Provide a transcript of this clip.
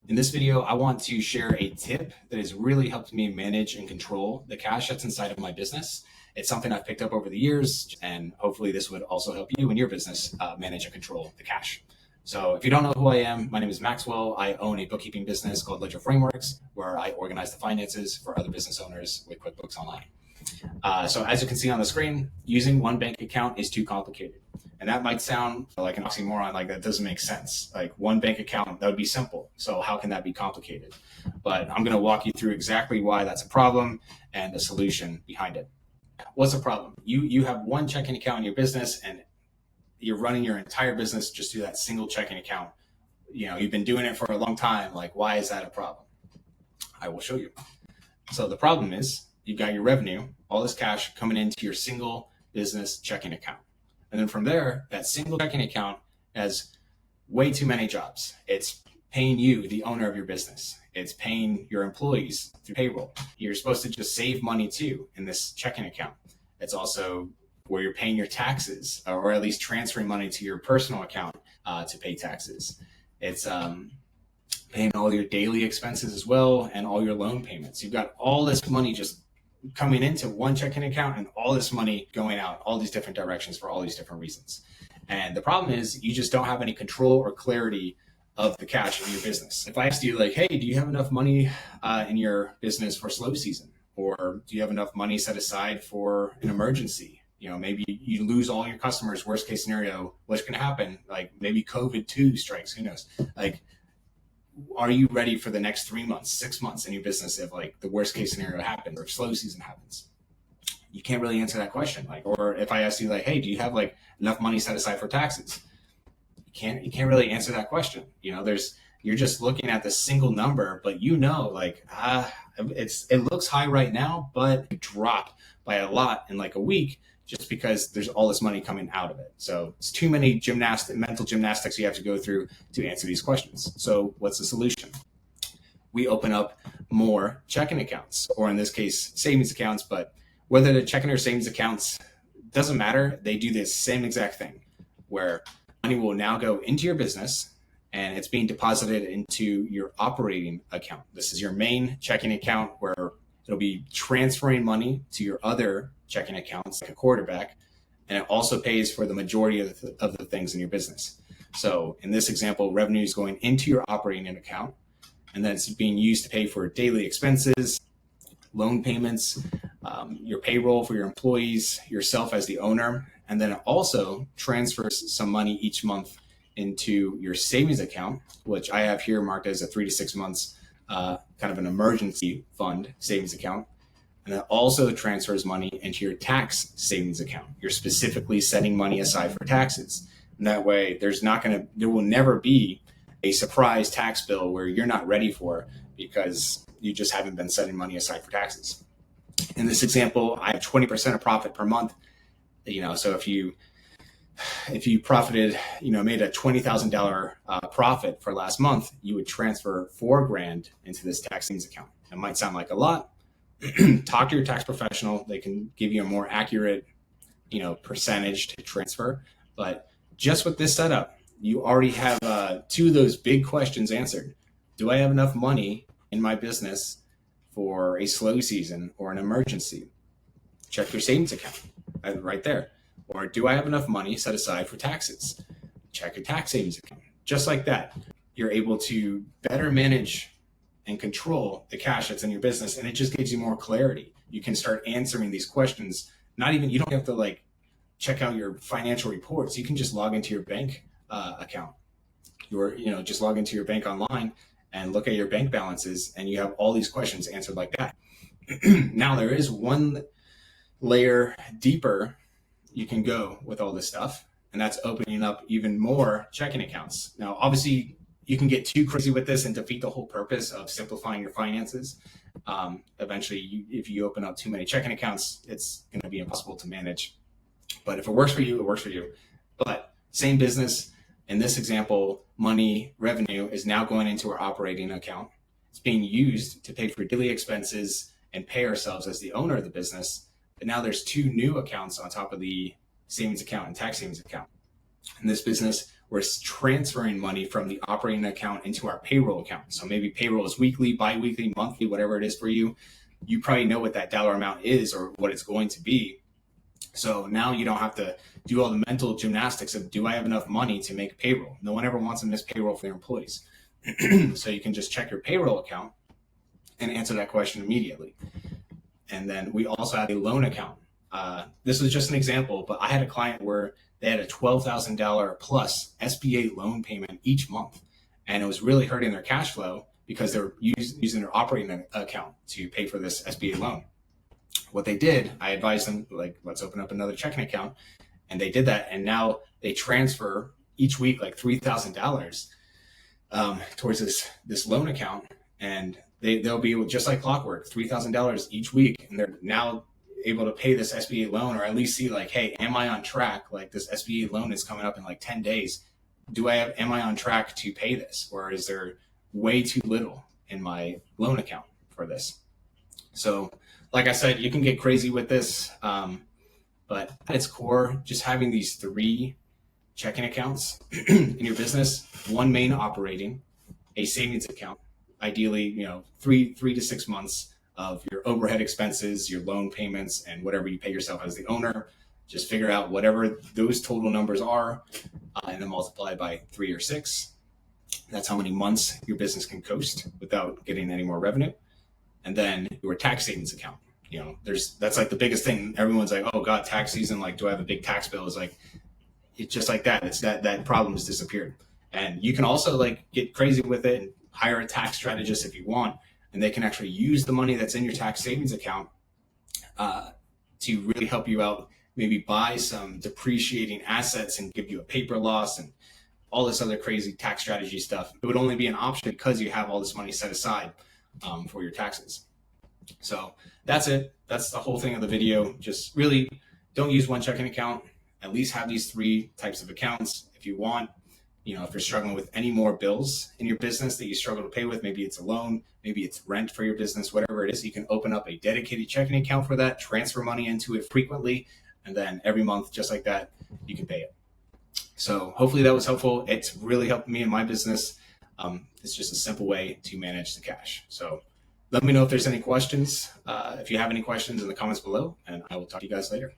In this video, I want to share a tip that has really helped me manage and control the cash that's inside of my business. It's something I've picked up over the years, and hopefully this would also help you in your business manage and control the cash. So if you don't know who I am, my name is Maxwell. I own a bookkeeping business called Ledger Frameworks, where I organize the finances for other business owners with QuickBooks Online. So as you can see on the screen, using one bank account is too complicated. And that might sound like an oxymoron, like that doesn't make sense. Like one bank account, that would be simple. So how can that be complicated? But I'm going to walk you through exactly why that's a problem and the solution behind it. What's the problem? You have one checking account in your business and you're running your entire business just through that single checking account. You know, you've been doing it for a long time. Like, why is that a problem? I will show you. So the problem is you've got your revenue, all this cash coming into your single business checking account. And then from there, that single checking account has way too many jobs. It's paying you, the owner of your business. It's paying your employees through payroll. You're supposed to just save money too in this checking account. It's also where you're paying your taxes, or at least transferring money to your personal account to pay taxes. It's paying all your daily expenses as well and all your loan payments. You've got all this money just coming into one checking account and all this money going out all these different directions for all these different reasons. And the problem is you just don't have any control or clarity of the cash in your business. If I asked you like, hey, do you have enough money in your business for slow season? Or do you have enough money set aside for an emergency? You know, maybe you lose all your customers, worst case scenario, what's going to happen? Like maybe COVID-2 strikes, who knows? Like, are you ready for the next 3 months, 6 months in your business if like the worst case scenario happens or if slow season happens? You can't really answer that question. Like, or if I ask you like, hey, do you have like enough money set aside for taxes? You can't really answer that question. You know, you're just looking at the single number, but you know, like, it looks high right now, but it dropped by a lot in like a week just because there's all this money coming out of it. So it's too many mental gymnastics you have to go through to answer these questions. So what's the solution? We open up more checking accounts, or in this case, savings accounts, but whether they're checking or savings accounts, doesn't matter. They do the same exact thing where money will now go into your business and it's being deposited into your operating account. This is your main checking account where it'll be transferring money to your other checking accounts like a quarterback, and it also pays for the majority of the things in your business. So in this example, revenue is going into your operating account, and then it's being used to pay for daily expenses, loan payments, your payroll for your employees, yourself as the owner, and then it also transfers some money each month into your savings account, which I have here marked as a 3 to 6 months kind of an emergency fund savings account. And it also transfers money into your tax savings account. You're specifically setting money aside for taxes. And that way there will never be a surprise tax bill where you're not ready for because you just haven't been setting money aside for taxes. In this example, I have 20% of profit per month. You know, so if you profited, you know, made a $20,000 profit for last month, you would transfer $4,000 into this tax savings account. It might sound like a lot. Talk to your tax professional. They can give you a more accurate, you know, percentage to transfer. But just with this setup, you already have two of those big questions answered. Do I have enough money in my business for a slow season or an emergency? Check your savings account right there. Or do I have enough money set aside for taxes? Check your tax savings account. Just like that, you're able to better manage and control the cash that's in your business, and it just gives you more clarity. You can start answering these questions. You don't have to like check out your financial reports. You can just log into your bank account. Just log into your bank online and look at your bank balances, and you have all these questions answered like that. Now there is one layer deeper you can go with all this stuff, and that's opening up even more checking accounts. Now, obviously, you can get too crazy with this and defeat the whole purpose of simplifying your finances. Eventually, if you open up too many checking accounts, it's going to be impossible to manage. But if it works for you, it works for you. But same business. In this example, revenue is now going into our operating account. It's being used to pay for daily expenses and pay ourselves as the owner of the business. But now there's two new accounts on top of the savings account and tax savings account. In this business, we're transferring money from the operating account into our payroll account. So maybe payroll is weekly, bi-weekly, monthly, whatever it is for you. You probably know what that dollar amount is or what it's going to be. So now you don't have to do all the mental gymnastics of, do I have enough money to make payroll? No one ever wants to miss payroll for their employees. So you can just check your payroll account and answer that question immediately. And then we also have a loan account. This was just an example, but I had a client where they had a $12,000 plus SBA loan payment each month. And it was really hurting their cash flow because they're using their operating account to pay for this SBA loan. What they did, I advised them, like, let's open up another checking account. And they did that. And now they transfer each week like $3,000 towards this loan account. And they'll be just like clockwork, $3,000 each week. And they're now able to pay this SBA loan, or at least see like, hey, am I on track? Like, this SBA loan is coming up in like 10 days. Am I on track to pay this? Or is there way too little in my loan account for this? So like I said, you can get crazy with this, but at its core, just having these 3 checking accounts in your business, one main operating, a savings account, ideally, 3 to 6 months of your overhead expenses, your loan payments, and whatever you pay yourself as the owner. Just figure out whatever those total numbers are, and then multiply by 3 or 6. That's how many months your business can coast without getting any more revenue. And then your tax savings account. That's like the biggest thing. Everyone's like, oh God, tax season. Like, do I have a big tax bill? It's like, it's just like that. It's that problem has disappeared. And you can also like get crazy with it and hire a tax strategist if you want, and they can actually use the money that's in your tax savings account to really help you out. Maybe buy some depreciating assets and give you a paper loss and all this other crazy tax strategy stuff. It would only be an option because you have all this money set aside for your taxes. So that's it. That's the whole thing of the video. Just really don't use one checking account. At least have these 3 types of accounts. If you want, if you're struggling with any more bills in your business that you struggle to pay with, maybe it's a loan, maybe it's rent for your business, whatever it is, you can open up a dedicated checking account for that, transfer money into it frequently, and then every month, just like that, you can pay it. So hopefully that was helpful. It's really helped me in my business. It's just a simple way to manage the cash. So let me know if there's any questions. If you have any questions in the comments below, and I will talk to you guys later.